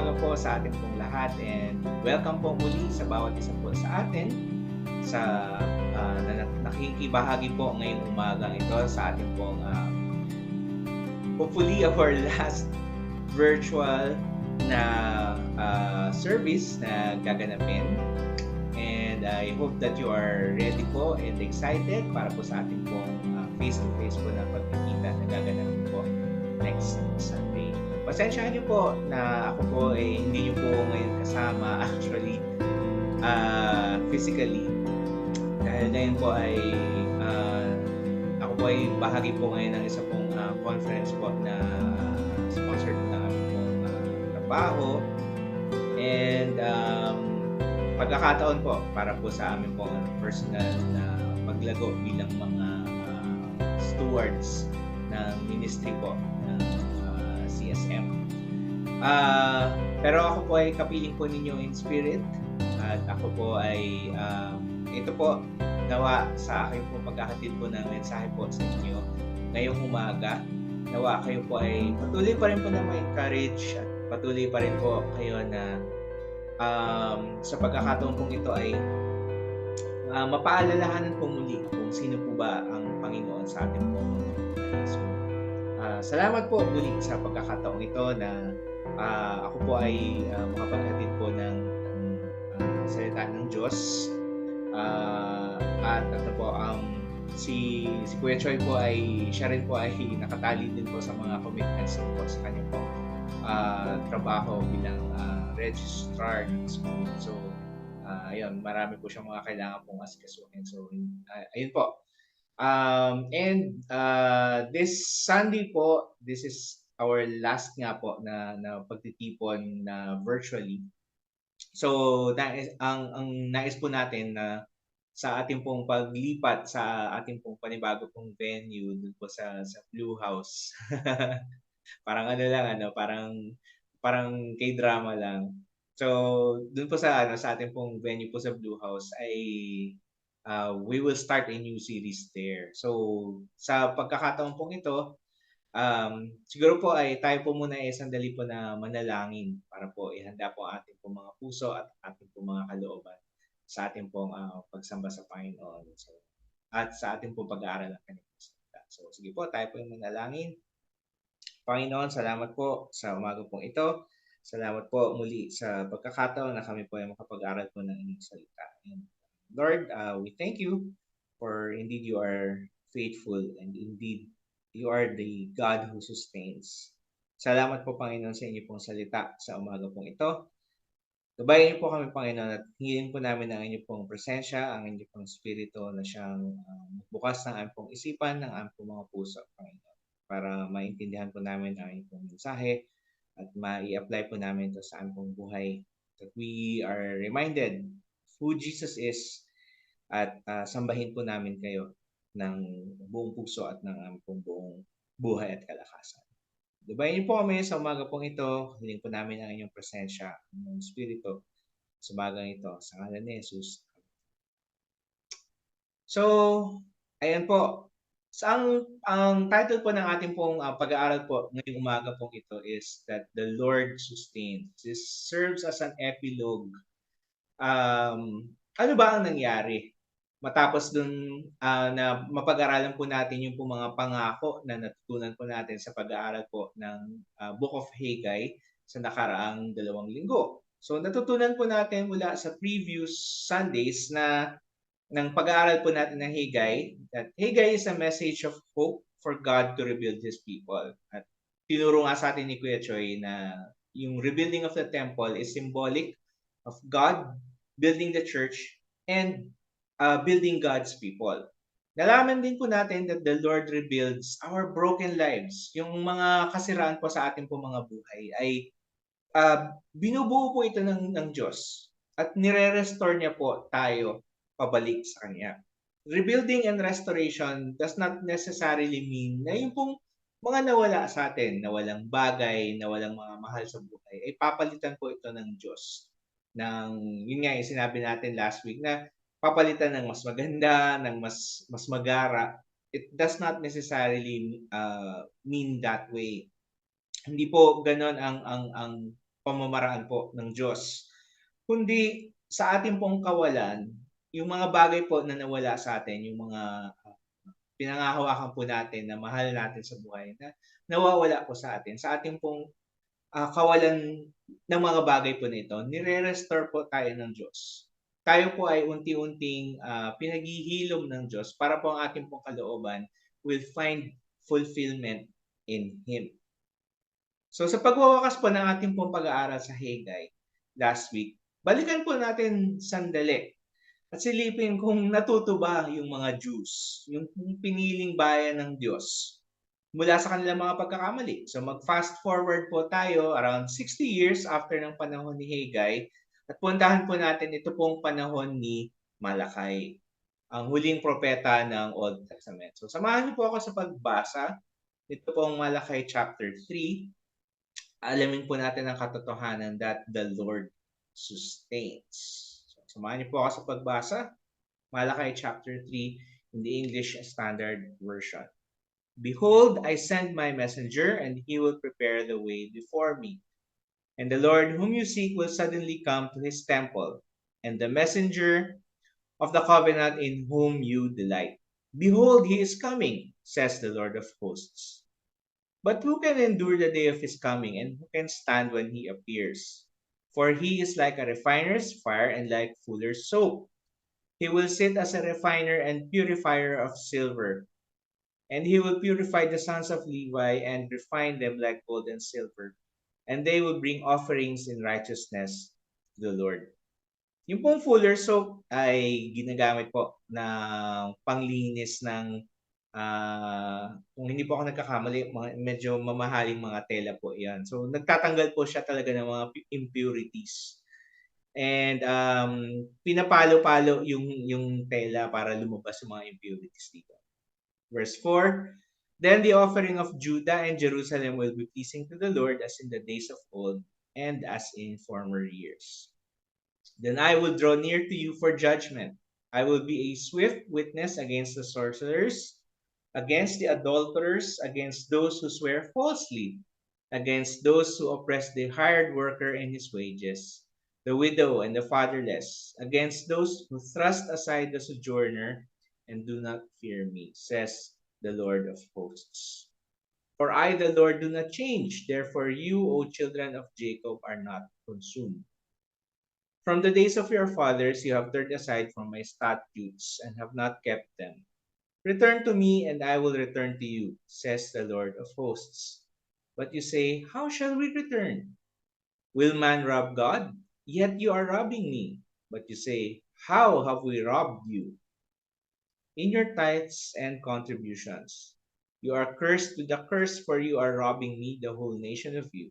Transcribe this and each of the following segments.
umaga po sa ating pong lahat and welcome po muli sa bawat isa po sa atin sa nakikibahagi po ngayong umaga ito sa ating pong hopefully our last virtual na service na gaganapin. And I hope that you are ready po and excited para po sa ating pong face-to-face po na pagkikita na gaganapin po next Sunday. Pasensyahan niyo po na ako po hindi niyo po ngayon kasama actually physically. Dahil ngayon po ay ako po ay bahagi po ngayon ng isa pong conference po na sponsored ng aming pong trabaho. And pagkakataon po para po sa amin pong personal na paglago bilang mga stewards ng ministry po ng CSM. Pero ako po ay kapiling po ninyo in spirit at ako po ay ito po nawa sa akin po paghahatid po ng mensahe po sa inyo ngayong umaga. Nawa kayo po ay patuloy pa rin po na ma-encourage at patuloy pa rin po kayo na sa pagkakataon pong ito ay mapaalalahanan po muli kung sino po ba ang Panginoon sa ating po. So, salamat po muli sa pagkakataong ito na ako po ay makapaghatid po ng salita ng Diyos. At ito po, si Kuya Choi po ay, siya rin po ay nakatali din po sa mga commitments po sa kanya po trabaho bilang registrar ng school. So, ayun, marami po siyang mga kailangan pong asikasuhin. So, ayun po. And this Sunday po, this is our last nga po na pagtitipon na virtually. So, ang nais po natin na sa ating pong paglipat sa ating pong panibago pong venue dun po sa Blue House. Parang parang K-drama lang. So, dun po sa ating pong venue po sa Blue House ay we will start a new series there. So, sa pagkakataon pong ito, siguro po ay tayo po muna sandali po na manalangin para po ihanda po ang ating po mga puso at ating po mga kalooban sa ating pong pagsamba sa Panginoon. So, at sa ating po pag-aaral ng kanyang salita. So, sige po, tayo po yung manalangin. Panginoon, salamat po sa umaga pong ito. Salamat po muli sa pagkakataon na kami po ay makapag-aral po ng inyong salita. And Lord, we thank you for indeed you are faithful and indeed you are the God who sustains. Salamat po, Panginoon, sa inyo pong salita sa umaga pong ito. Gabayan niyo po kami, Panginoon, at hingin po namin ang inyong pong presensya, ang inyong pong spirito na siyang bukas ng aming pong isipan, ng aming pong mga puso, Panginoon, para maintindihan po namin ang inyong pong mensahe at mai-apply po namin ito sa aming pong buhay. That we are reminded who Jesus is at sambahin po namin kayo ng buong puso at ng aming pong buong buhay at kalakasan. Gabayan niyo po kami sa umaga pong ito. Hiling po namin ang inyong presensya, ang inyong spirito sa umagang ito. Sa ngalan ni Jesus. So, ayan po. Ang title po ng ating pong pag-aaral po ngayong umaga pong ito is that the Lord sustains. This serves as an epilogue. Ano ba ang nangyari? Matapos dun na mapag-aralan po natin yung po mga pangako na natutunan po natin sa pag-aaral po ng Book of Haggai sa nakaraang 2 linggo. So natutunan po natin mula sa previous Sundays na ng pag-aaral po natin ng Haggai, that Haggai is a message of hope for God to rebuild His people. At tinuro nga sa atin ni Kuya Choi na yung rebuilding of the temple is symbolic of God building the church and building God's people. Nalaman din po natin that the Lord rebuilds our broken lives. Yung mga kasiraan po sa ating po mga buhay ay binubuo po ito ng Diyos at nire-restore niya po tayo pabalik sa Kanya. Rebuilding and restoration does not necessarily mean na yung pong mga nawala sa atin, nawalang bagay, nawalang mga mahal sa buhay, ay papalitan po ito ng Diyos. Yun nga yung sinabi natin last week na papalitan ng mas maganda, ng mas magara. It does not necessarily mean that way. Hindi po ganoon ang pamamaraan po ng Diyos, kundi sa ating pong kawalan, yung mga bagay po na nawala sa atin, yung mga pinangahawakan po natin na mahal natin sa buhay na nawawala po sa atin. Sa ating pong kawalan ng mga bagay po nito, nire-restore po tayo ng Diyos. Tayo po ay unti-unting pinaghihilom ng Diyos para po ang ating pong kalooban will find fulfillment in Him. So sa pagwawakas po ng ating pong pag-aaral sa Haggai last week, balikan po natin sandali at silipin kung natuto ba yung mga Jews, yung piniling bayan ng Diyos mula sa kanilang mga pagkakamali. So mag-fast forward po tayo around 60 years after ng panahon ni Haggai at puntahan po natin ito pong panahon ni Malakay, ang huling propeta ng Old Testament. So samahan niyo po ako sa pagbasa nito pong Malakay chapter 3. Alamin po natin ang katotohanan that the Lord sustains. So samahan niyo po ako sa pagbasa. Malakay chapter 3 in the English Standard Version. Behold, I send my messenger, and he will prepare the way before me. And the Lord whom you seek will suddenly come to his temple, and the messenger of the covenant in whom you delight. Behold, he is coming, says the Lord of hosts. But who can endure the day of his coming, and who can stand when he appears? For he is like a refiner's fire and like fuller's soap. He will sit as a refiner and purifier of silver. And he will purify the sons of Levi and refine them like gold and silver. And they will bring offerings in righteousness to the Lord. Yung pong fuller soap ay ginagamit po na panglinis ng kung hindi po ako nagkakamali, medyo mamahaling mga tela po yan. So nagtatanggal po siya talaga ng mga impurities. And pinapalo-palo yung tela para lumabas yung mga impurities dito. Verse 4, Then the offering of Judah and Jerusalem will be pleasing to the Lord as in the days of old and as in former years. Then I will draw near to you for judgment. I will be a swift witness against the sorcerers, against the adulterers, against those who swear falsely, against those who oppress the hired worker in his wages, the widow and the fatherless, against those who thrust aside the sojourner and do not fear me, says the Lord of hosts. For I, the Lord, do not change. Therefore, you, O children of Jacob, are not consumed. From the days of your fathers, you have turned aside from my statutes and have not kept them. Return to me, and I will return to you, says the Lord of hosts. But you say, How shall we return? Will man rob God? Yet you are robbing me. But you say, How have we robbed you? In your tithes and contributions. You are cursed with a curse, for you are robbing me, the whole nation of you.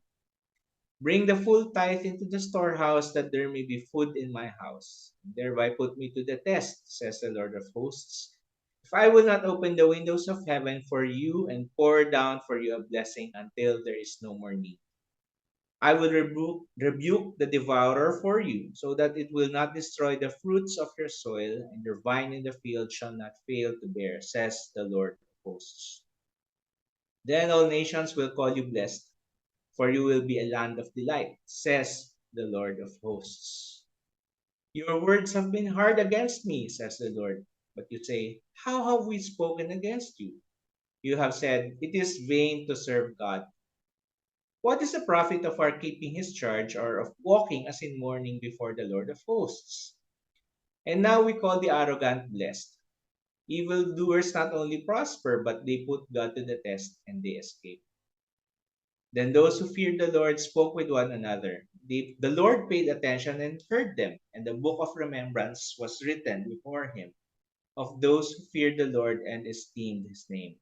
Bring the full tithe into the storehouse, that there may be food in my house. Thereby put me to the test, says the Lord of hosts. If I will not open the windows of heaven for you and pour down for you a blessing until there is no more need. I will rebuke the devourer for you, so that it will not destroy the fruits of your soil, and your vine in the field shall not fail to bear, says the Lord of hosts. Then all nations will call you blessed, for you will be a land of delight, says the Lord of hosts. Your words have been hard against me, says the Lord. But you say, How have we spoken against you? You have said, It is vain to serve God. What is the profit of our keeping his charge, or of walking as in mourning before the Lord of hosts? And now we call the arrogant blessed. Evildoers not only prosper, but they put God to the test and they escape. Then those who feared the Lord spoke with one another. The Lord paid attention and heard them, and the book of remembrance was written before him of those who feared the Lord and esteemed his name.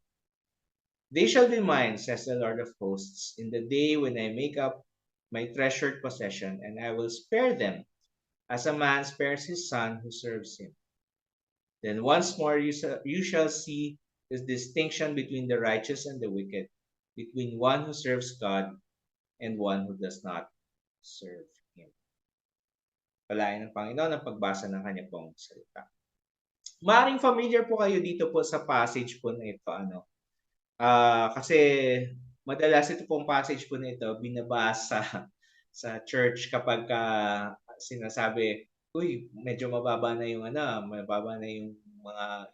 They shall be mine, says the Lord of hosts, in the day when I make up my treasured possession, and I will spare them, as a man spares his son who serves him. Then once more you shall see the distinction between the righteous and the wicked, between one who serves God and one who does not serve Him. Palain ng Panginoon ang pagbasa ng kanya pong salita. Maring familiar po kayo dito po sa passage po na ito. Kasi madalas ito pong passage po na ito binabasa sa church kapag sinasabi, uy, medyo mababa na yung mababa na yung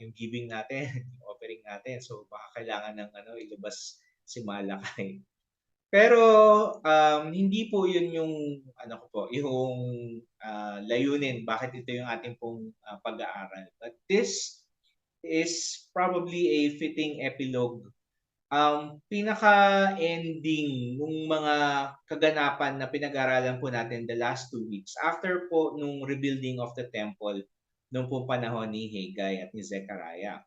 yung giving natin, yung offering natin. So baka kailangan ng ilabas si Malakay. Pero hindi po 'yun yung ko po, yung layunin bakit ito yung ating pong pag-aaral. But this is probably a fitting epilogue, pinaka-ending nung mga kaganapan na pinag-aralan po natin the last 2 weeks after po nung rebuilding of the temple nung pong panahon ni Haggai at ni Zechariah.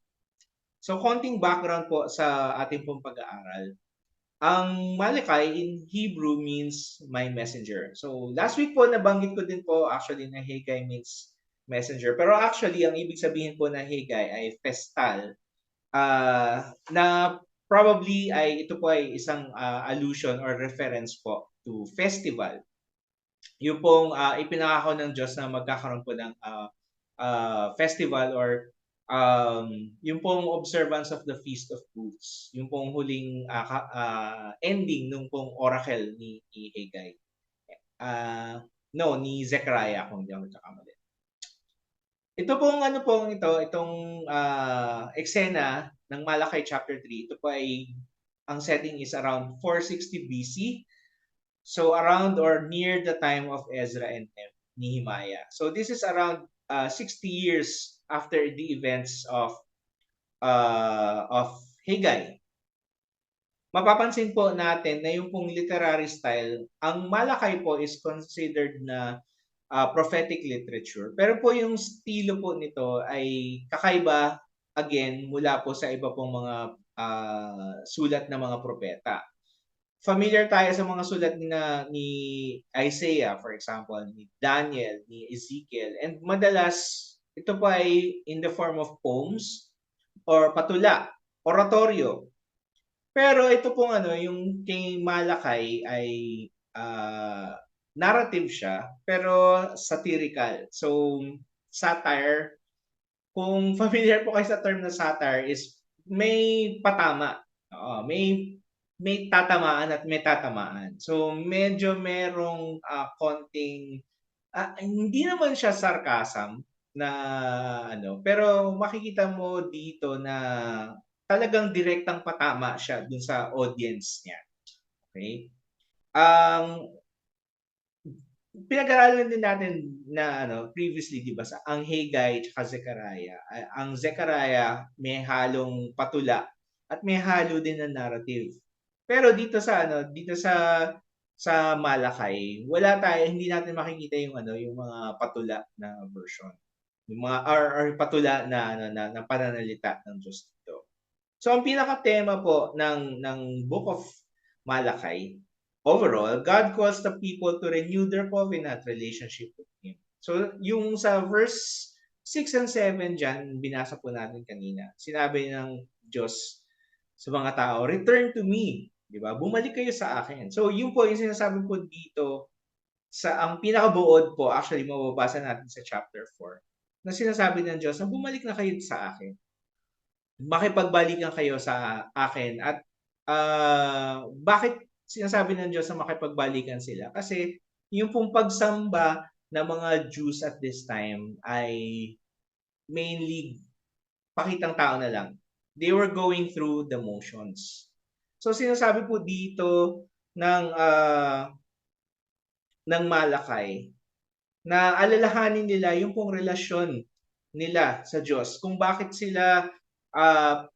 So konting background po sa ating pong pag-aaral. Ang Malachi in Hebrew means my messenger. So last week po nabanggit ko din po actually na Haggai means messenger. Pero actually ang ibig sabihin po na Haggai ay festal, na probably ay ito po ay isang allusion or reference po to festival. Yung pong ipinangako ng Diyos na magkakaroon po ng festival or yung pong observance of the Feast of Booths, yung pong huling ending nung pong oracle ni Haggai. No, ni Zechariah kung hindi ako nagkakamali. Ito pong itong eksena ng Malakay chapter 3, ito po ay ang setting is around 460 BC. So around or near the time of Ezra and Nehemiah. So this is around 60 years after the events of Haggai. Mapapansin po natin na yung pong literary style, ang Malakay po is considered na prophetic literature. Pero po yung estilo po nito ay kakaiba again mula po sa iba pong mga sulat ng mga propeta. Familiar tayo sa mga sulat ni Isaiah, for example, ni Daniel, ni Ezekiel. And madalas, ito po ay in the form of poems or patula, oratorio. Pero ito pong yung kay Malakay ay narrative siya, pero satirical. So, satire, kung familiar po kayo sa term na satire is may patama. May tatamaan at may tatamaan. So medyo merong konting hindi naman siya sarcasm na pero makikita mo dito na talagang direktang patama siya dun sa audience niya. Okay? Pinag-aralan din natin na previously 'di ba sa ang Haggai at Zechariah. Ang Zechariah may halong patula at may halo din ng narrative. Pero dito sa Malakay, hindi natin makikita yung yung mga patula na version. Yung mga or patula na pananalita ng Diyos dito. So ang pinaka-tema po ng Book of Malakay, overall, God calls the people to renew their covenant relationship with Him. So yung sa verse 6 and 7 dyan, binasa po natin kanina, sinabi ng Diyos sa mga tao, return to me. Di ba? Bumalik kayo sa akin. So yun po yung sinasabi po dito ang pinakabuod po, actually mababasa natin sa chapter 4, na sinasabi ng Diyos na bumalik na kayo sa akin. Makipagbalikan kayo sa akin at bakit sinasabi ng Diyos na makipagbalikan sila? Kasi yung pong pagsamba ng mga Jews at this time ay mainly pakitang tao na lang. They were going through the motions. So sinasabi po dito ng Malakay na alalahanin nila yung pong relasyon nila sa Diyos, kung bakit sila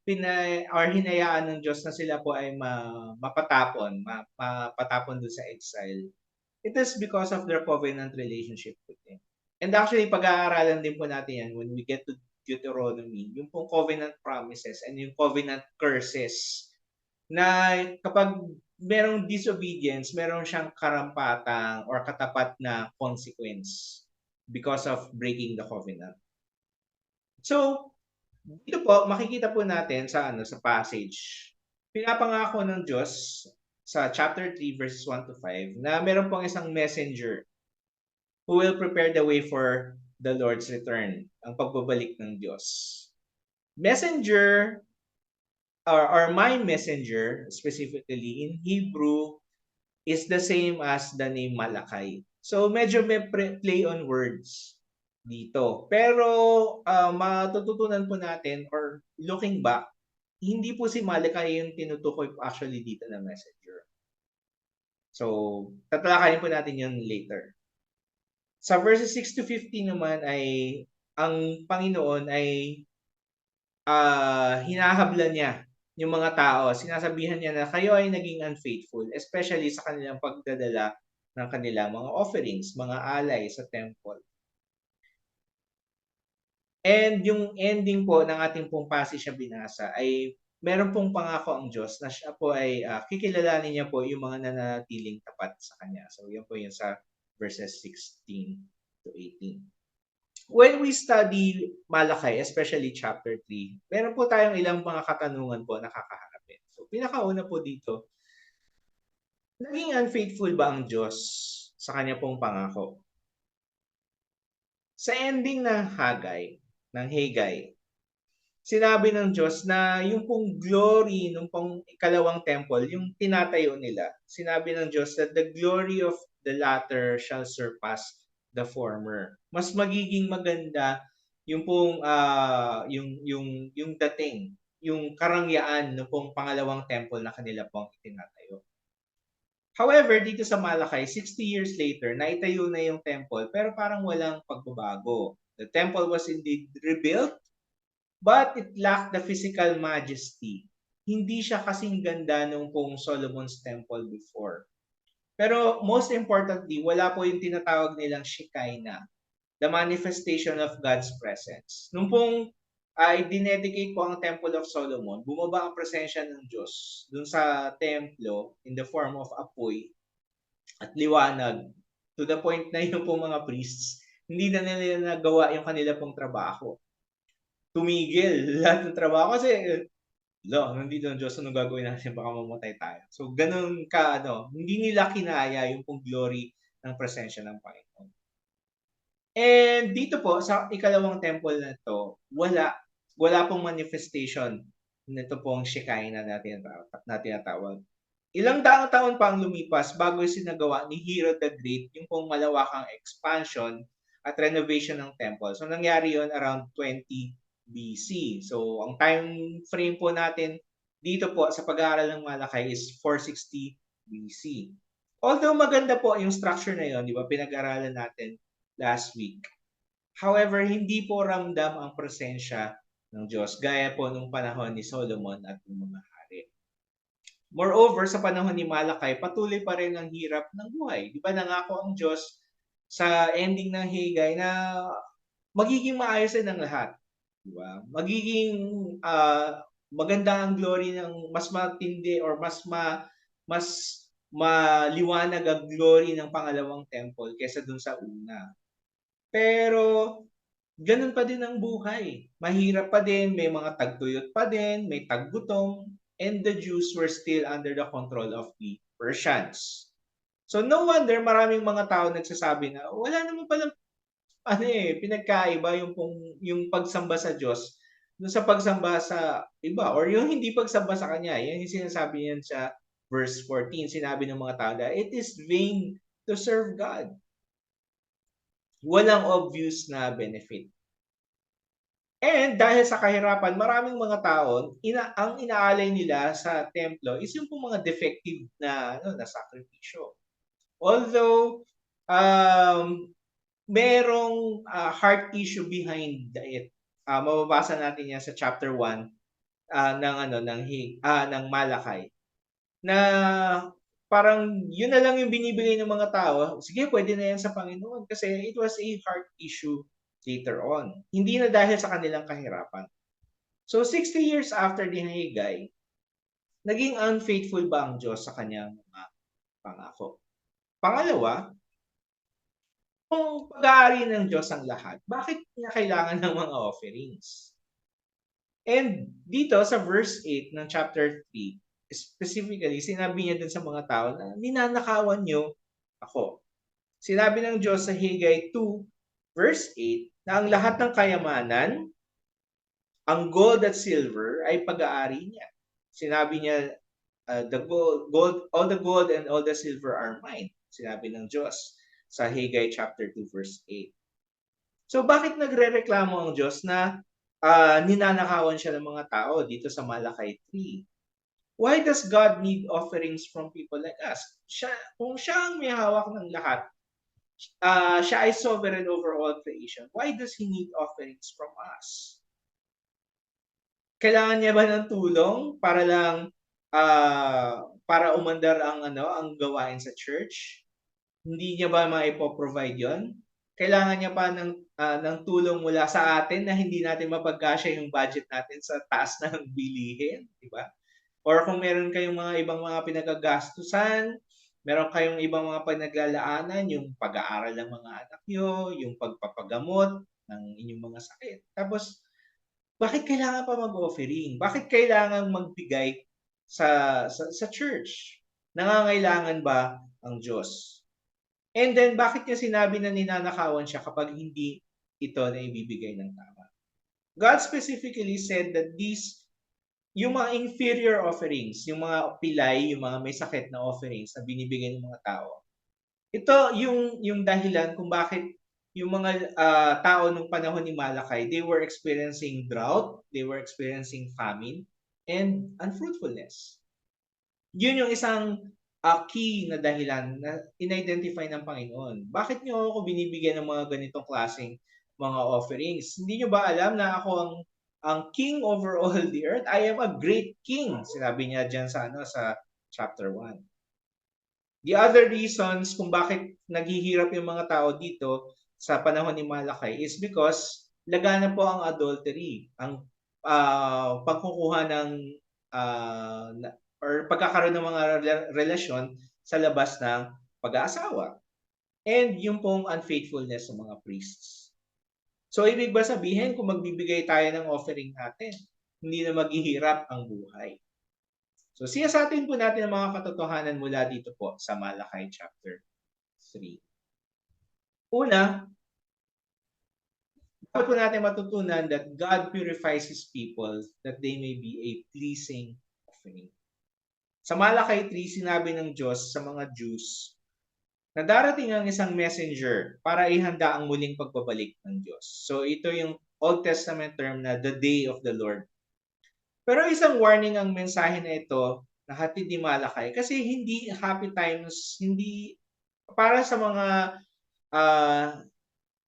hinayaan ng Diyos na sila po ay mapatapon doon sa exile. It is because of their covenant relationship with Him. And actually, pag-aaralan din po natin yan when we get to Deuteronomy, yung pong covenant promises and yung covenant curses, na kapag merong disobedience, meron siyang karampatang or katapat na consequence because of breaking the covenant. So, dito po makikita po natin sa sa passage. Pinapangako ng Diyos sa chapter 3 verses 1 to 5 na meron pong isang messenger who will prepare the way for the Lord's return, ang pagbabalik ng Diyos. Messenger or my messenger specifically in Hebrew is the same as the name Malakay. So medyo may play on words dito. Pero matututunan po natin or looking back, hindi po si Malakay yung tinutukoy po actually dito na messenger. So, tatalakayin po natin yun later. Sa verses 6 to 15 naman ay ang Panginoon ay hinahablan niya yung mga tao. Sinasabihan niya na kayo ay naging unfaithful, especially sa kanilang pagdadala ng kanilang mga offerings, mga alay sa temple. And yung ending po ng ating pong passage na binasa ay meron pong pangako ang Diyos na siya po ay kikilalanin niya po yung mga nananatiling tapat sa Kanya. So yan po yung sa verses 16 to 18. When we study Malakay, especially chapter 3, meron po tayong ilang mga katanungan po na kakaharapin. So pinakauna po dito, naging unfaithful ba ang Diyos sa Kanya pong pangako? Sa ending ng Haggai, sinabi ng Diyos na yung pong glory ng pong ikalawang temple, yung tinatayo nila, sinabi ng Diyos that the glory of the latter shall surpass the former. Mas magiging maganda yung pong yung dating, yung karangyaan ng pong pangalawang temple na kanila pong itinatayo. However, dito sa Malakay, 60 years later, naitayo na yung temple pero parang walang pagbabago. The temple was indeed rebuilt, but it lacked the physical majesty. Hindi siya kasing ganda nung pong Solomon's temple before. Pero most importantly, wala po yung tinatawag nilang Shekinah, the manifestation of God's presence. Nung pong i-dedicate po ang Temple of Solomon, bumaba ang presensya ng Diyos dun sa templo in the form of apoy at liwanag to the point na yung pong mga priests, hindi na nila nagawa yung kanila pong trabaho. Tumigil lahat ng trabaho kasi nandito ang Diyos, anong gagawin natin? Baka mamatay tayo. So, ganun ka, hindi nila kinaya yung pong glory ng presensya ng Panginoon. And dito po, sa ikalawang temple na to, wala pong manifestation nito pong Shekinah na tinatawag. Ilang daang taon pa ang lumipas bago sinagawa ni Herod the Great yung pong malawakang expansion at renovation ng temple. So, nangyari yon around 20 BC. So, ang time frame po natin dito po sa pag-aaral ng Malakay is 460 BC. Although maganda po yung structure na yon, di ba, pinag-aralan natin last week. However, hindi po ramdam ang presensya ng Diyos gaya po nung panahon ni Solomon at ng mga hari. Moreover, sa panahon ni Malakay, patuloy pa rin ang hirap ng buhay. Di ba, nangako ang Diyos sa ending ng Haggai na magiging maayos din ang lahat. Diba? Magiging maganda ang glory ng mas matindi or mas maliwanag ang glory ng pangalawang temple kaysa dun sa una. Pero ganun pa din ang buhay. Mahirap pa din, may mga tagtuyot pa din, may taggutom, and the Jews were still under the control of the Persians. So no wonder maraming mga tao nagsasabi na wala naman palang pinagkaiba yung pagsamba sa Diyos dun sa pagsamba sa iba or yung hindi pagsamba sa Kanya. Yan yung sinasabi niyan sa verse 14. Sinabi ng mga tao na it is vain to serve God. Walang obvious na benefit. And dahil sa kahirapan, maraming mga tao, ang inaalay nila sa templo is yung mga defective na sakripisyo. Although, merong heart issue behind it. Mababasa natin yan sa chapter 1 ng Malakay. Na parang yun na lang yung binibigay ng mga tao. Sige, pwede na yan sa Panginoon kasi it was a heart issue later on. Hindi na dahil sa kanilang kahirapan. So 60 years after the Haggai, naging unfaithful ba ang Diyos sa kanyang mga pangako? Pangalawa, kung pag-aari ng Diyos ang lahat, bakit niya kailangan ng mga offerings? And dito sa verse 8 ng chapter 3, specifically, sinabi niya dun sa mga tao na ninanakawan niyo ako. Sinabi ng Diyos sa Haggai 2, verse 8, na ang lahat ng kayamanan, ang gold at silver, ay pag-aari niya. Sinabi niya all the gold and all the silver are mine. Sinabi ng Diyos sa Haggai chapter 2 verse 8. So bakit nagrereklamo ang Diyos na ninanakawan siya ng mga tao dito sa Malakay 3? Why does God need offerings from people like us? Kung siya ang may hawak ng lahat, siya ay sovereign over all creation. Why does He need offerings from us? Kailangan niya ba ng tulong para umandar ang gawain sa church? Hindi niya ba maipo-provide 'yon? Kailangan niya pa ng tulong mula sa atin na hindi natin mapagkasya yung budget natin sa taas ng bilihin, 'di ba? Or kung meron kayong mga ibang mga pinagagastusan, meron kayong ibang mga pinaglalaanan, yung pag-aaral ng mga anak niyo, yung pagpapagamot ng inyong mga sakit. Tapos bakit kailangan pa mag-offering? Bakit kailangan magbigay sa church? Nangangailangan ba ang Diyos? And then, bakit niya sinabi na ninanakawan siya kapag hindi ito na ibibigay ng tama? God specifically said that yung mga inferior offerings, yung mga pilay, yung mga may sakit na offerings na binibigay ng mga tao, ito yung dahilan kung bakit yung mga tao nung panahon ni Malakay, they were experiencing drought, they were experiencing famine, and unfruitfulness. Yun yung isang key na dahilan na in-identify ng Panginoon. Bakit niyo ako binibigyan ng mga ganitong klaseng mga offerings? Hindi niyo ba alam na ako ang king over all the earth? I am a great king, sinabi niya diyan sa chapter 1. The other reasons kung bakit naghihirap yung mga tao dito sa panahon ni Malakay is because lagana po ang adultery, ang pagkukuha ng or pagkakaroon ng mga relasyon sa labas ng pag-aasawa. And yung pong unfaithfulness ng mga priests. So, ibig ba sabihin kung magbibigay tayo ng offering natin, hindi na maghihirap ang buhay? So, siyasatin po natin ang mga katotohanan mula dito po sa Malakay chapter 3. Una, dapat po natin matutunan that God purifies His people that they may be a pleasing offering. Sa Malakay 3, sinabi ng Diyos sa mga Jews na darating ang isang messenger para ihanda ang muling pagbabalik ng Diyos. So, ito yung Old Testament term na the day of the Lord. Pero isang warning ang mensahe na ito na hatid ni Malakay kasi hindi happy times, hindi para sa mga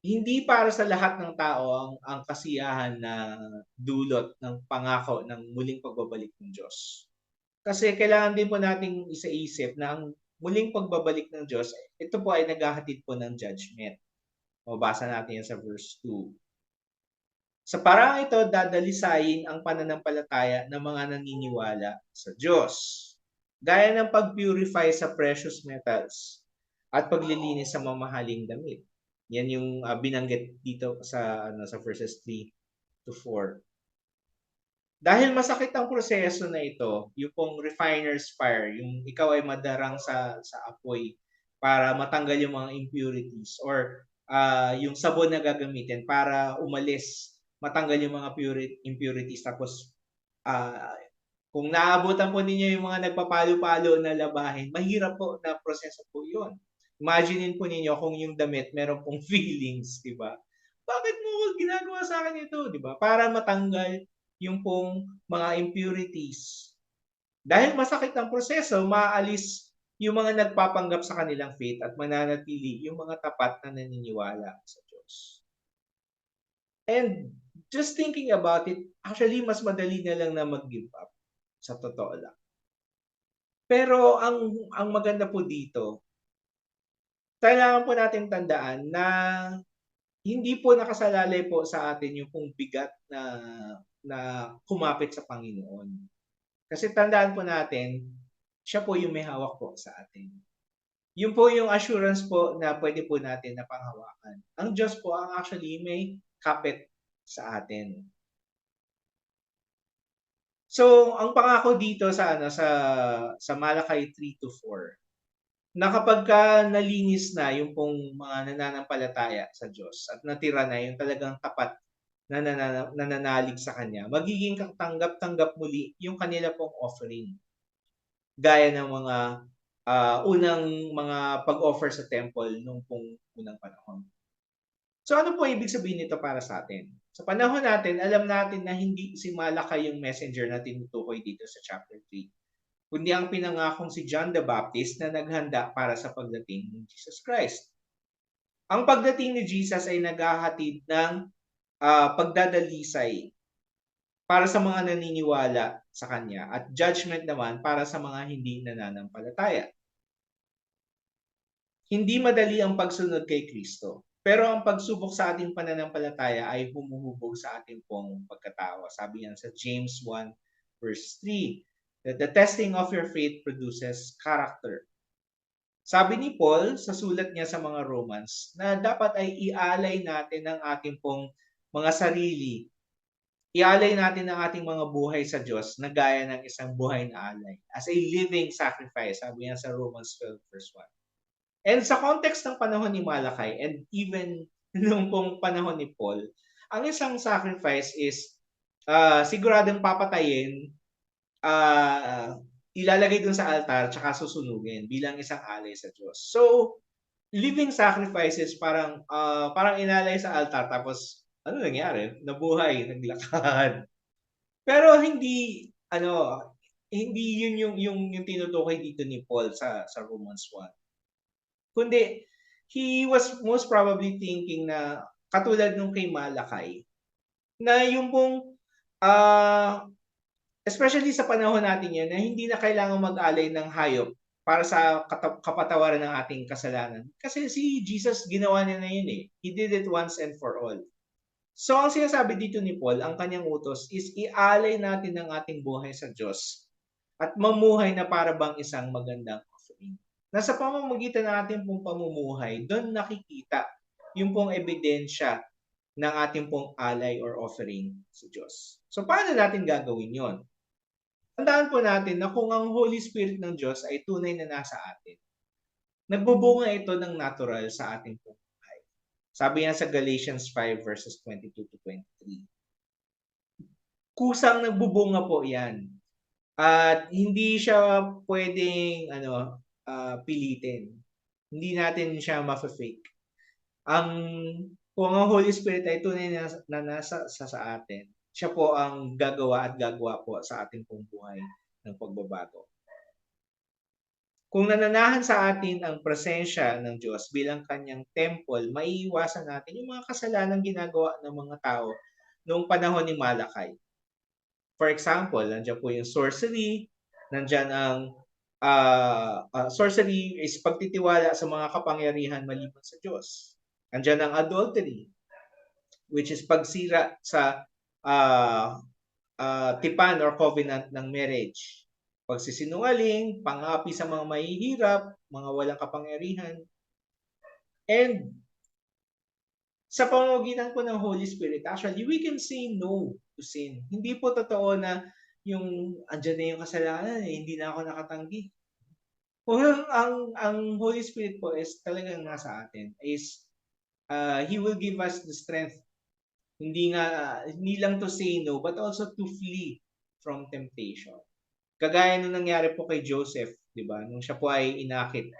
hindi para sa lahat ng tao ang kasiyahan na dulot ng pangako ng muling pagbabalik ng Diyos. Kasi kailangan din po nating isaisip na ang muling pagbabalik ng Diyos, ito po ay naghahatid po ng judgment. Mabasa natin yan sa verse 2. Sa parang ito, dadalisayin ang pananampalataya ng mga naniniwala sa Diyos. Gaya ng pag-purify sa precious metals at paglilinis sa mamahaling damit. Yan yung binanggit dito sa verses 3 to 4. Dahil masakit ang proseso na ito, yung pong refiner's fire, yung ikaw ay madarang sa apoy para matanggal yung mga impurities or yung sabon na gagamitin para matanggal yung mga impurities. Tapos, kung naabutan po ninyo yung mga nagpapalo-palo na labahin, mahirap po na proseso po yun. Imaginein po ninyo kung yung damit meron pong feelings, di ba? Bakit mo ginagawa sa akin ito, di ba? Para matanggal yung pong mga impurities. Dahil masakit ang proseso, maaalis yung mga nagpapanggap sa kanilang faith at mananatili yung mga tapat na naniniwala sa Diyos. And just thinking about it, actually, mas madali na lang na mag-give up. Sa totoo lang. Pero ang maganda po dito, kailangan po natin tandaan na hindi po nakasalalay po sa atin yung pong bigat na kumapit sa Panginoon. Kasi tandaan po natin, siya po yung may hawak po sa atin. Yun po yung assurance po na pwede po natin na panghawakan. Ang Diyos po ang actually may kapit sa atin. So, ang pangako dito sa Malakay 3 to 4, na kapagka nalinis na yung pong mga nananampalataya sa Diyos at natira na yung talagang tapat na nananalig sa Kanya, magiging katanggap-tanggap muli yung kanila pong offering. gaya ng mga unang mga pag-offer sa temple nung pong unang panahon. So ano po ibig sabihin nito para sa atin? Sa panahon natin, alam natin na hindi si Malakay yung messenger na tinutukoy dito sa chapter 3, kundi ang pinangakong si John the Baptist na naghanda para sa pagdating ni Jesus Christ. Ang pagdating ni Jesus ay naghahatid ng pagdadalisay para sa mga naniniwala sa Kanya at judgment naman para sa mga hindi nananampalataya. Hindi madali ang pagsunod kay Kristo, pero ang pagsubok sa ating pananampalataya ay humuhubog sa ating pong pagkatao. Sabi yan sa James 1 verse 3, that the testing of your faith produces character. Sabi ni Paul sa sulat niya sa mga Romans na dapat ay ialay natin ang ating pong mga sarili. Ialay natin ang ating mga buhay sa Diyos na gaya ng isang buhay na alay. As a living sacrifice, sabi niya sa Romans 12 verse 1. And sa context ng panahon ni Malakay and even nung pong panahon ni Paul, ang isang sacrifice is siguradong papatayin, ilalagay dun sa altar tsaka susunugin bilang isang alay sa Diyos. So, living sacrifices parang inalay sa altar tapos ano nangyari? Nabuhay, naglakad. Pero hindi yun yung tinutukoy dito ni Paul sa Romans 1. Kundi he was most probably thinking na katulad nung kay Malakay na yung pong especially sa panahon natin yan na hindi na kailangang mag-alay ng hayop para sa kapatawaran ng ating kasalanan. Kasi si Jesus ginawa niya na yun eh. He did it once and for all. So ang sinasabi dito ni Paul, ang kanyang utos is ialay natin ang ating buhay sa Diyos at mamuhay na para bang isang magandang offering. Nasa pamamagitan ng ating pong pamumuhay, doon nakikita yung pong ebidensya ng ating pong alay or offering sa Diyos. So paano natin gagawin yon? Tandaan po natin na kung ang Holy Spirit ng Diyos ay tunay na nasa atin, nagbubunga ito ng natural sa ating pong buhay. Sabi yan sa Galatians 5 verses 22 to 23. Kusang nagbubunga po yan. At hindi siya pwedeng pilitin. Hindi natin siya ma-fake. Kung ang Holy Spirit ay tunay na nasa sa atin, siya po ang gagawa po sa ating pong buhay ng pagbabago. Kung nananahan sa atin ang presensya ng Diyos bilang kanyang temple, maiiwasan natin yung mga kasalanang ginagawa ng mga tao noong panahon ni Malakay. For example, nandiyan po yung sorcery, nandiyan ang sorcery is pagtitiwala sa mga kapangyarihan maliban sa Diyos. Nandiyan ang adultery, which is pagsira sa tipan or covenant ng marriage. Pagsisinungaling, pangapi sa mga mahihirap, mga walang kapangyarihan. And sa pamamagitan po ng Holy Spirit, actually, we can say no to sin. Hindi po totoo na yung andyan na yung kasalanan, hindi na ako nakatanggi. Kung ang Holy Spirit po is talagang nasa atin, is He will give us the strength. Hindi lang to say no, but also to flee from temptation. Kagaya nung nangyari po kay Joseph, 'di ba? Nung siya po ay inakit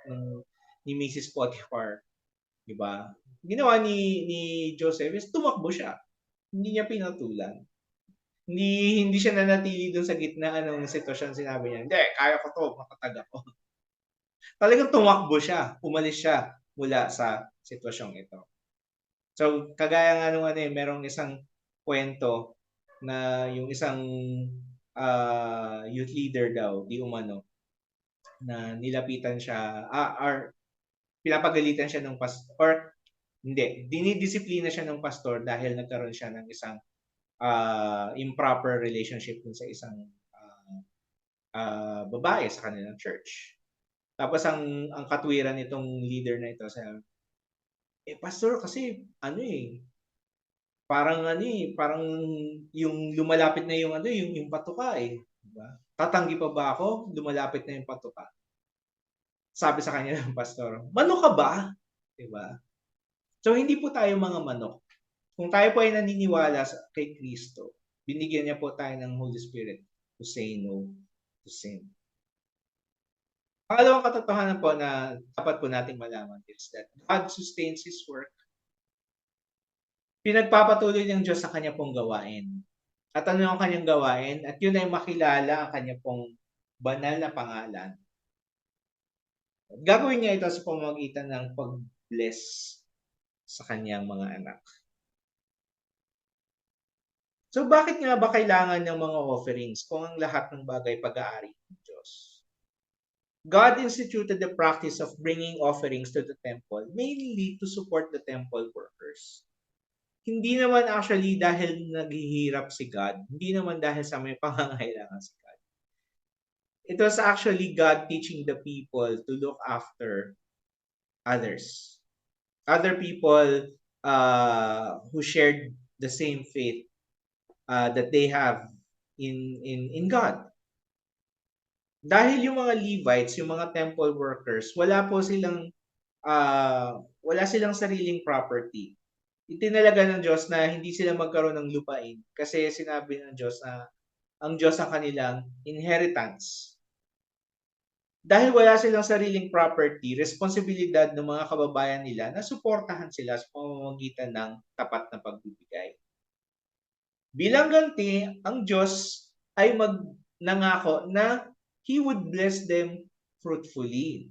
ni Mrs. Potiphar, 'di ba? Ginawa ni Joseph is tumakbo siya. Hindi niya pinatulan. Hindi siya nanatili doon sa gitna ng sitwasyon, sinabi niya, "Hindi, kaya ko 'to, matatag ako." Talagang tumakbo siya, umalis siya mula sa sitwasyong ito. So, kagaya nga nung merong isang kwento na yung isang youth leader daw, di umano, na nilapitan siya, or pinapagalitan siya ng pastor, or hindi, dinidisiplina siya ng pastor dahil nagkaroon siya ng isang improper relationship dun sa isang babae sa kanilang church. Tapos ang katwiran nitong leader na ito sa pastor kasi parang yung lumalapit na yung patuka diba? Tatanggi pa ba ako? Lumalapit na yung patuka. Sabi sa kanya ng pastor, "Manok ka ba?" Diba? So hindi po tayo mga manok. Kung tayo po ay naniniwala kay Kristo, binigyan niya po tayo ng Holy Spirit to say no to sin. Pangalawang katotohanan po na dapat po nating malaman is that God sustains His work. Pinagpapatuloy ng Diyos sa kanya pong gawain. At ano ang kanyang gawain? At yun ay makilala ang kanya pong banal na pangalan. Gagawin niya ito sa pamamagitan ng pag-bless sa kanyang mga anak. So bakit nga ba kailangan ng mga offerings kung ang lahat ng bagay pag-aari ng Diyos? God instituted the practice of bringing offerings to the temple mainly to support the temple workers. Hindi naman actually dahil naghihirap si God, hindi naman dahil sa may pangangailangan si God. It was actually God teaching the people to look after others. Other people who shared the same faith that they have in God. Dahil yung mga Levites, yung mga temple workers, wala silang sariling property. Itinalaga ng Diyos na hindi sila magkaroon ng lupain kasi sinabi ng Diyos na ang Diyos ang kanilang inheritance. Dahil wala silang sariling property, responsibilidad ng mga kababayan nila na suportahan sila sa pamamagitan ng tapat na pagbibigay. Bilang ganti, ang Diyos ay nangako na He would bless them fruitfully.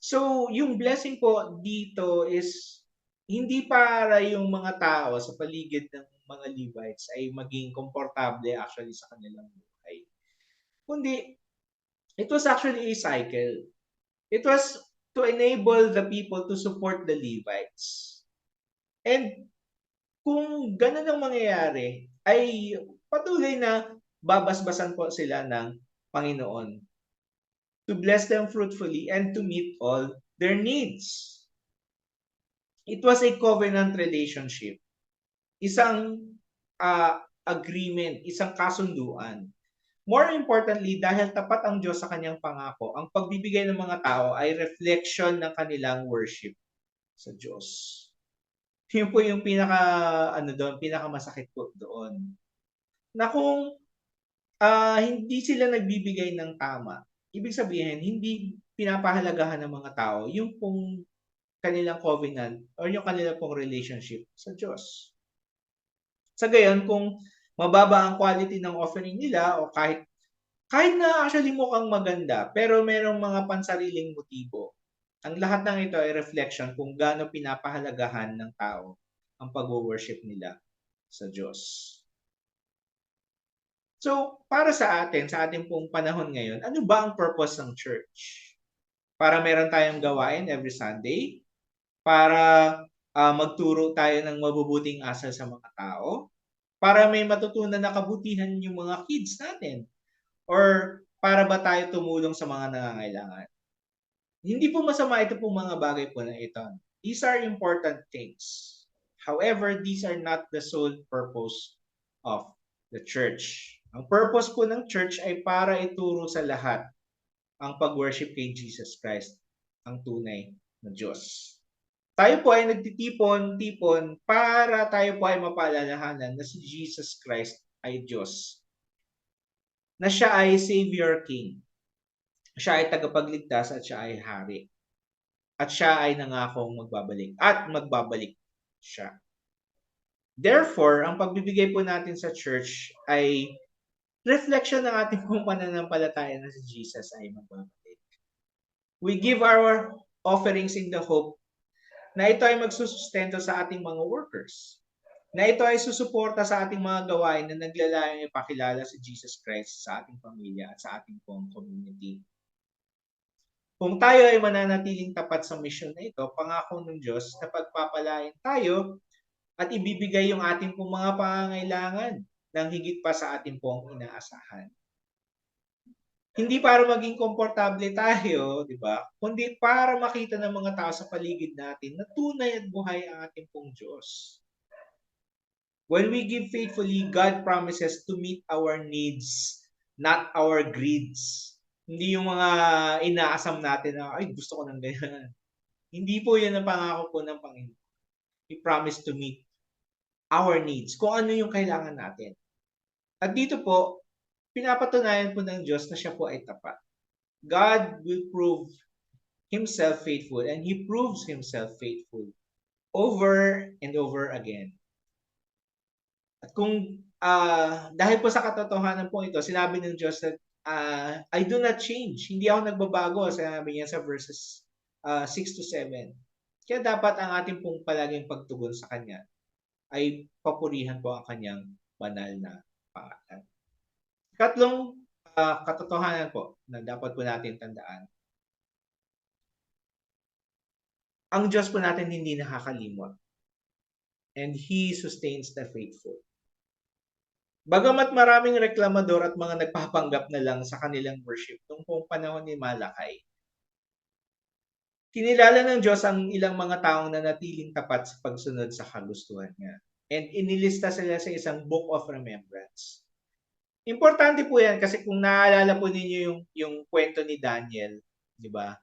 So, yung blessing po dito is hindi para yung mga tao sa paligid ng mga Levites ay maging komportable actually sa kanilang buhay. Kundi, it was actually a cycle. It was to enable the people to support the Levites. And kung ganun ang mangyayari, ay patuloy na babasbasan po sila ng Panginoon to bless them fruitfully and to meet all their needs. It was a covenant relationship. Isang agreement, isang kasunduan. More importantly, dahil tapat ang Diyos sa kanyang pangako, ang pagbibigay ng mga tao ay reflection ng kanilang worship sa Diyos. Yun po yung pinakamasakit po doon. Na kung hindi sila nagbibigay ng tama, ibig sabihin, hindi pinapahalagahan ng mga tao yung pong kanilang covenant or yung kanilang pong relationship sa Diyos. Sa gayon, kung mababa ang quality ng offering nila o kahit na actually mukhang maganda, pero merong mga pansariling motibo, ang lahat ng ito ay reflection kung gaano pinapahalagahan ng tao ang pag-worship nila sa Diyos. So, para sa ating pong panahon ngayon, ano ba ang purpose ng church? Para meron tayong gawain every Sunday? Para magturo tayo ng mabubuting asal sa mga tao? Para may matutunan na kabutihan yung mga kids natin? Or para ba tayo tumulong sa mga nangangailangan? Hindi po masama ito po mga bagay po na ito. These are important things. However, these are not the sole purpose of the church. Ang purpose po ng church ay para ituro sa lahat ang pag-worship kay Jesus Christ, ang tunay na Diyos. Tayo po ay nagtitipon-tipon para tayo po ay mapaalalahanan na si Jesus Christ ay Diyos. Na siya ay Savior King. Siya ay tagapagligtas at siya ay hari. At siya ay nangakong magbabalik. At magbabalik siya. Therefore, ang pagbibigay po natin sa church ay reflection ng ating pong pananampalataya na si Jesus ay magbabalik. We give our offerings in the hope na ito ay magsusustento sa ating mga workers. Na ito ay susuporta sa ating mga gawain na naglalayong ipakilala si Jesus Christ sa ating pamilya at sa ating pong community. Kung tayo ay mananatiling tapat sa mission na ito, pangako ng Diyos na pagpapalain tayo at ibibigay yung ating pong mga pangangailangan ng higit pa sa ating pong inaasahan. Hindi para maging komportable tayo, di ba? Kundi para makita ng mga tao sa paligid natin na tunay at buhay ang ating pong Diyos. When we give faithfully, God promises to meet our needs, not our greeds. Hindi yung mga inaasam natin na, ay, gusto ko ng ganyan. Hindi po yan ang pangako po ng Panginoon. He promised to meet our needs, kung ano yung kailangan natin. At dito po, pinapatunayan po ng Diyos na siya po ay tapat. God will prove himself faithful, and he proves himself faithful over and over again. At kung dahil po sa katotohanan po ito, sinabi ng Diyos that I do not change. Hindi ako nagbabago, sinabi niya sa verses 6 to 7. Kaya dapat ang ating pong palaging pagtugon sa Kanya ay papurihan po ang Kanyang banal na pangalan. Ikatlong katotohanan po na dapat po natin tandaan. Ang Diyos po natin hindi nakakalimot, and He sustains the faithful. Bagamat maraming reklamador at mga nagpapanggap na lang sa kanilang worship nung pong panahon ni Malakay, kinilala ng Diyos ang ilang mga taong nanatiling tapat sa pagsunod sa kagustuhan niya. And inilista sila sa isang book of remembrance. Importante po yan kasi kung naalala po ninyo yung kwento ni Daniel, di ba?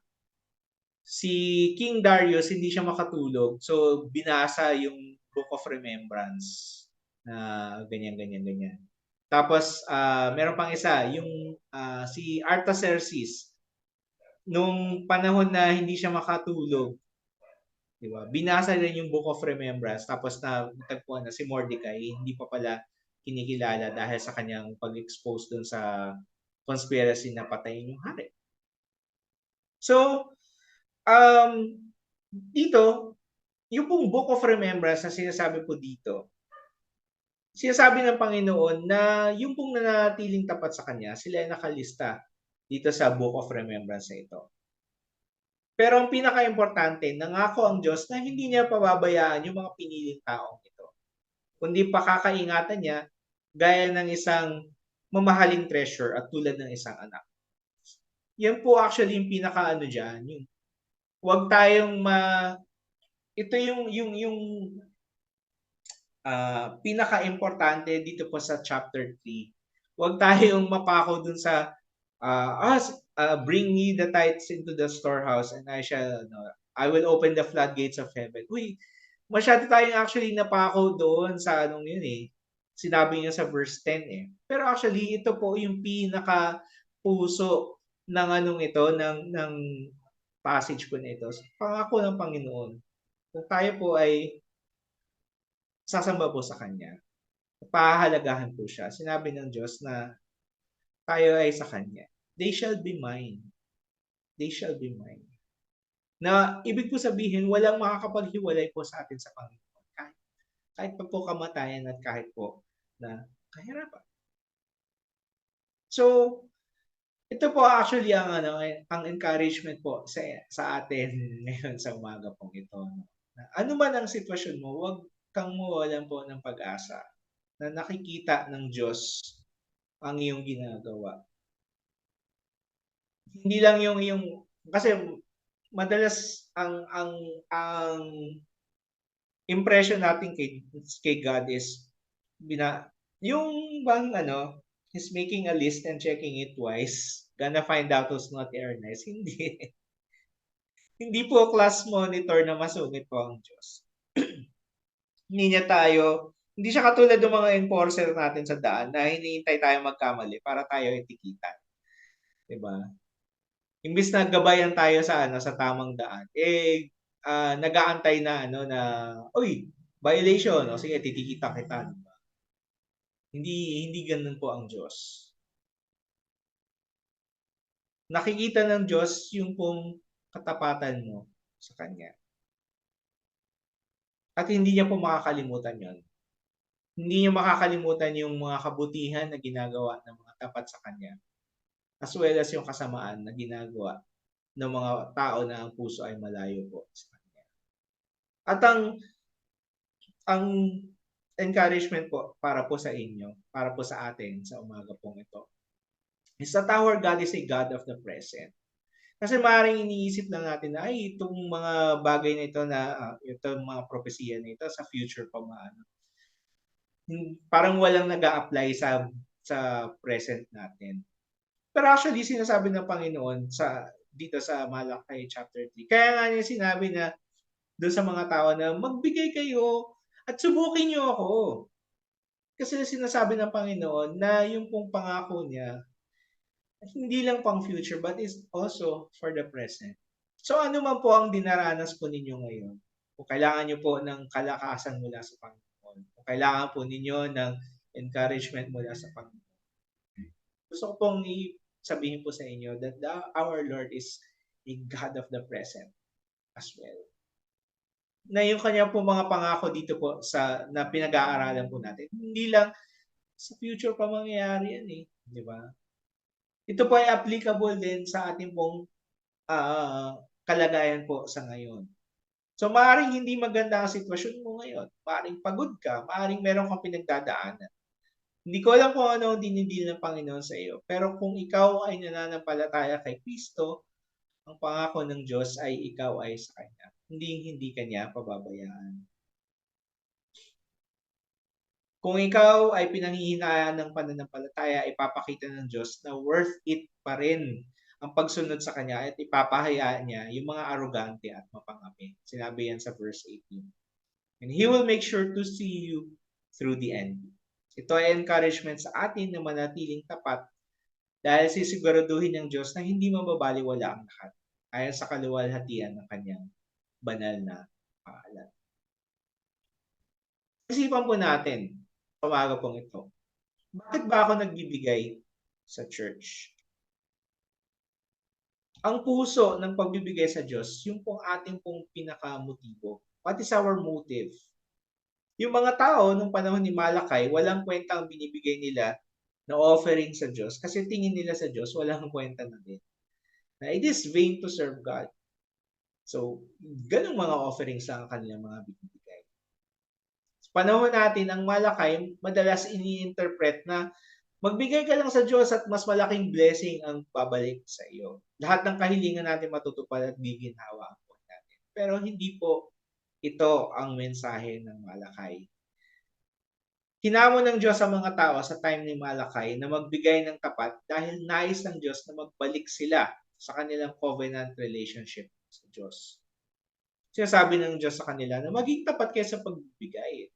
Si King Darius hindi siya makatulog, so binasa yung book of remembrance na ganyan. Tapos meron pang isa, yung si Artaxerxes nung panahon na hindi siya makatulog, di ba? Binasa rin yung Book of Remembrance tapos natagpuan na si Mordecai hindi pa pala kinikilala dahil sa kanyang pag-expose dun sa conspiracy na patayin yung hari. So, dito, yung pong Book of Remembrance na sinasabi po dito, sinasabi ng Panginoon na yung pong nanatiling tapat sa Kanya, sila ay nakalista dito sa Book of Remembrance na ito. Pero ang pinaka-importante, nangako ang Diyos na hindi niya pababayaan yung mga piniling taong ito. Kundi pakakaingatan niya gaya ng isang mamahaling treasure at tulad ng isang anak. Yan po actually yung pinaka-ano dyan. Yung, huwag tayong ito yung pinaka-importante dito po sa chapter 3. Huwag tayong mapako dun sa bring me the tithes into the storehouse and I will open the floodgates of heaven. Uy, masyado tayong actually napako doon sa anong yun eh. Sinabi niya sa verse 10 eh. Pero actually, ito po yung pinaka puso ng anong ito, ng passage po na ito. Pangako ng Panginoon. Kung tayo po ay sasamba po sa Kanya, pahahalagahan po siya. Sinabi ng Diyos na tayo ay sa Kanya. They shall be mine. They shall be mine. Na ibig po sabihin, walang makakapaghiwalay po sa atin sa Panginoon. Kahit pa po kamatayan at kahit po na kahirapan. So, ito po actually ang encouragement po sa atin ngayon sa umaga pong ito. Ano man ang sitwasyon mo, huwag kang mawalan po ng pag-asa na nakikita ng Diyos ang iyong ginagawa. Hindi lang yung kasi madalas ang impression natin kay God is yung bang he's making a list and checking it twice, gonna find out who's not earnest. Hindi. Hindi po class monitor na masungit po ang Diyos. Hindi siya katulad ng mga enforcer natin sa daan na hinihintay tayo magkamali para tayo itikitan. Diba? Imbis na gabayan tayo sa tamang daan, nag-aantay na uy, violation, sige titikita kita. Diba? Hindi ganoon po ang Diyos. Nakikita ng Diyos yung pong katapatan mo sa Kanya. At hindi niya po makakalimutan yon. Hindi niya makakalimutan yung mga kabutihan na ginagawa ng mga tapat sa Kanya. As well as yung kasamaan na ginagawa ng mga tao na ang puso ay malayo po sa Kanya. At ang encouragement po para po sa inyo, para po sa atin sa umaga pong ito, is that our God is a God of the present. Kasi maaaring iniisip lang natin na ay itong mga bagay na ito itong mga propesiya na ito sa future pa parang walang nag-a-apply sa present natin. Pero actually sinasabi ng Panginoon dito sa Malakay chapter 3. Kaya nga niya sinabi na doon sa mga tao na magbigay kayo at subukin niyo ako. Kasi sinasabi ng Panginoon na yung pong pangako niya Hindi lang pang future, but is also for the present. So ano man po ang dinaranas po ninyo ngayon, kung kailangan niyo po ng kalakasan mula sa Panginoon, kung kailangan po ninyo ng encouragement mula sa Panginoon, gusto ko pong sabihin po sa inyo that our Lord is a God of the present as well. Na yung kanya po mga pangako dito po sa na pinag-aaralan po natin, hindi lang sa future pa mangyayari yan eh, di ba? Ito po ay applicable din sa ating pong kalagayan po sa ngayon. So maaaring hindi maganda ang sitwasyon mo ngayon, maaaring pagod ka, maaaring meron kang pinagdadaanan. Hindi ko alam kung ano ang dinidil ng Panginoon sa iyo, pero kung ikaw ay nananampalataya kay Kristo, ang pangako ng Diyos ay ikaw ay sa Kanya. Hindi Kanya pababayaan. Kung ikaw ay pinanghihinayaan ng pananampalataya, ipapakita ng Diyos na worth it pa rin ang pagsunod sa Kanya at ipapahayaan niya yung mga arugante at mapangapi. Sinabi yan sa verse 18. And He will make sure to see you through the end. Ito ay encouragement sa atin na manatiling tapat dahil sisiguraduhin ng Diyos na hindi mababaliwala ang lahat ayon sa kaluwalhatian ng Kanyang banal na pangalan. Isipan po natin, umaga pong ito, bakit ba ako nagbibigay sa church? Ang puso ng pagbibigay sa Diyos, yung pong ating pong pinakamotibo. What is our motive? Yung mga tao nung panahon ni Malakay, walang kwenta ang binibigay nila na offering sa Diyos kasi tingin nila sa Diyos, walang kwenta na din. Na it is vain to serve God. So, ganung mga offerings lang ang kanilang mga binibigay. Sa panahon natin, ang Malakay, madalas ini-interpret na magbigay ka lang sa Diyos at mas malaking blessing ang babalik sa iyo. Lahat ng kahilingan natin matutupad at giginhawa po natin. Pero hindi po ito ang mensahe ng Malakay. Hinamon ng Diyos sa mga tao sa time ni Malakay na magbigay ng tapat dahil nais ng Diyos na magbalik sila sa kanilang covenant relationship sa Diyos. Sinasabi ng Diyos sa kanila na maging tapat kayo sa pagbibigay.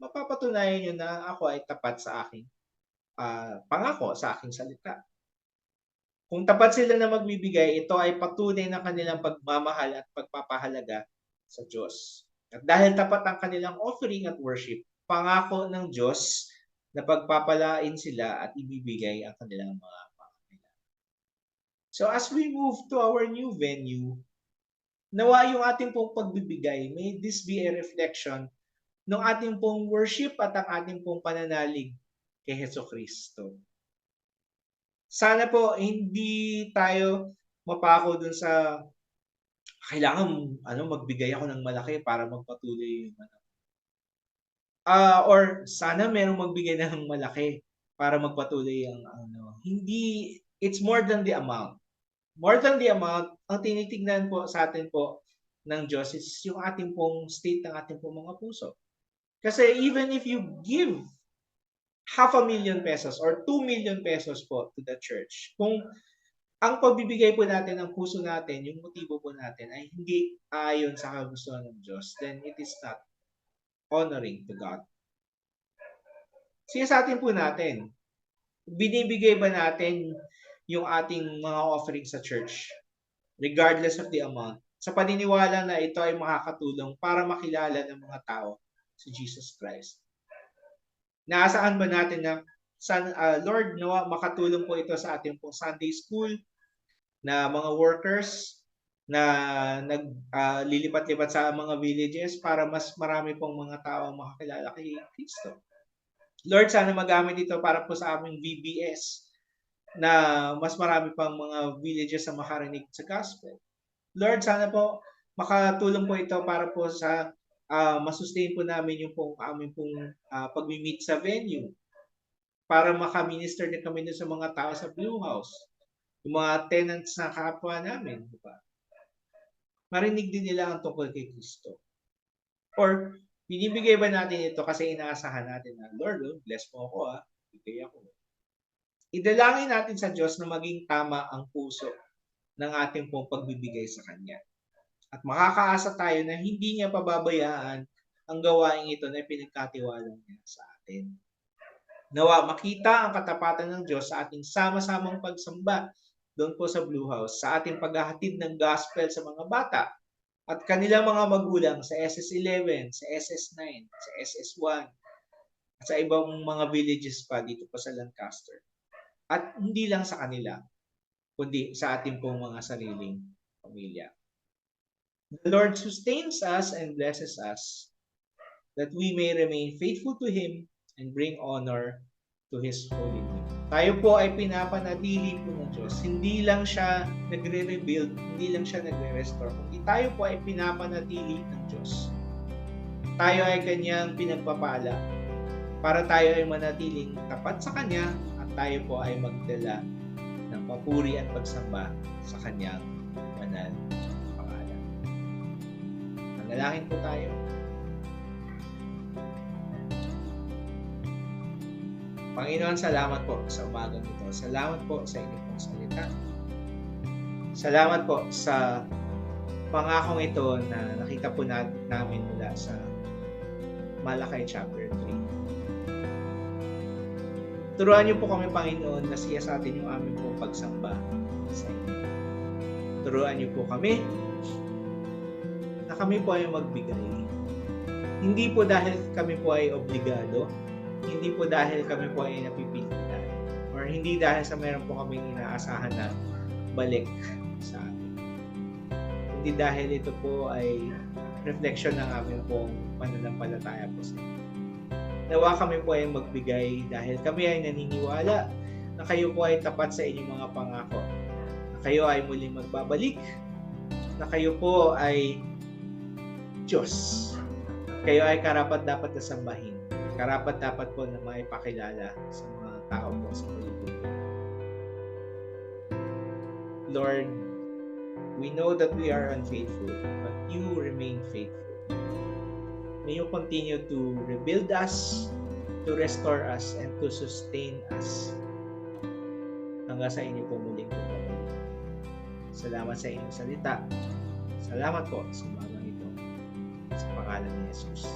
Mapapatunayan nyo na ako ay tapat sa aking pangako, sa aking salita. Kung tapat sila na magbibigay, ito ay patunay ng kanilang pagmamahal at pagpapahalaga sa Diyos. At dahil tapat ang kanilang offering at worship, pangako ng Diyos na pagpapalain sila at ibibigay ang kanilang mga pangangailangan. So as we move to our new venue, nawa yung ating pong pagbibigay, may this be a reflection ng ating pong worship at ang ating pong pananalig kay Hesus Kristo. Sana po hindi tayo mapako dun sa kailangan magbigay ako ng malaki para magpatuloy yung or sana merong magbigay ng malaki para magpatuloy ang hindi, it's more than the amount. More than the amount, ang tinitingnan po sa atin po ng Diyos is yung ating pong state ng ating pong mga puso. Kasi even if you give 500,000 pesos or 2 million pesos po to the church, kung ang pagbibigay po natin ng puso natin, yung motibo po natin ay hindi ayon sa kagustuhan ng Diyos, then it is not honoring to God. Siya sa atin po natin, binibigay ba natin yung ating mga offering sa church, regardless of the amount, sa paniniwala na ito ay makakatulong para makilala ng mga tao si Jesus Christ? Naasahan ba natin na Lord, nawa makatulong po ito sa ating pong Sunday school, na mga workers na naglilipat-lipat sa mga villages para mas marami pong mga tao makakilala kay Kristo. Lord, sana magamit ito para po sa aming VBS na mas marami pang mga villages na makarinig sa gospel. Lord, sana po makatulong po ito para po sa masustain po namin yung pong aming pong pag-meet sa venue para makaminister din kami sa mga tao sa Blue House, yung mga tenants na kapwa namin, di ba? Marinig din nila ang tungkol kay Kristo. Or binibigay ba natin ito kasi inaasahan natin na, Lord, bless mo ako bigay ako. Idalangin natin sa Diyos na maging tama ang puso ng ating pong pagbibigay sa Kanya. At makakaasa tayo na hindi niya pababayaan ang gawain ito na pinagkatiwala niya sa atin. Nawa makita ang katapatan ng Diyos sa ating sama-samang pagsamba doon po sa Blue House, sa ating paghahatid ng gospel sa mga bata at kanilang mga magulang sa SS11, sa SS9, sa SS1, at sa ibang mga villages pa dito po sa Lancaster. At hindi lang sa kanila, kundi sa ating pong mga sariling pamilya. The Lord sustains us and blesses us that we may remain faithful to Him and bring honor to His holy name. Tayo po ay pinapanatili po ng Diyos. Hindi lang siya nagre-rebuild, hindi lang siya nagre-restore, kundi tayo po ay pinapanatili ng Diyos. Tayo ay Kanyang pinagpapala para tayo ay manatiling tapat sa Kanya at tayo po ay magdala ng papuri at pagsamba sa Kanyang banal na pangalan. Manalangin po tayo. Panginoon, salamat po sa umagang ito. Salamat po sa inyong pong salita. Salamat po sa pangakong ito na nakita po namin mula sa Malakay chapter 3. Turuan niyo po kami, Panginoon, na siya sa atin yung aming pong pagsamba sa inyo. Turuan niyo po kami na kami po ay magbigay. Hindi po dahil kami po ay obligado, hindi po dahil kami po ay napipilitan, or hindi dahil sa meron po kaming inaasahan na balik sa amin. Hindi dahil ito po ay reflection ng aming pong pananampalataya po sa inyo. Nawa kami po ay magbigay dahil kami ay naniniwala na kayo po ay tapat sa inyong mga pangako, na kayo ay muling magbabalik, na kayo po ay Diyos, kayo ay karapat dapat na sambahin, karapat dapat po na maipakilala sa mga tao po sa paligid. Lord, we know that we are unfaithful, but you remain faithful. May you continue to rebuild us, to restore us, and to sustain us hanggang sa inyo po muling pagbabalik. Salamat sa inyong salita. Salamat po sa umagang ito. Sa pangalan ni Jesus.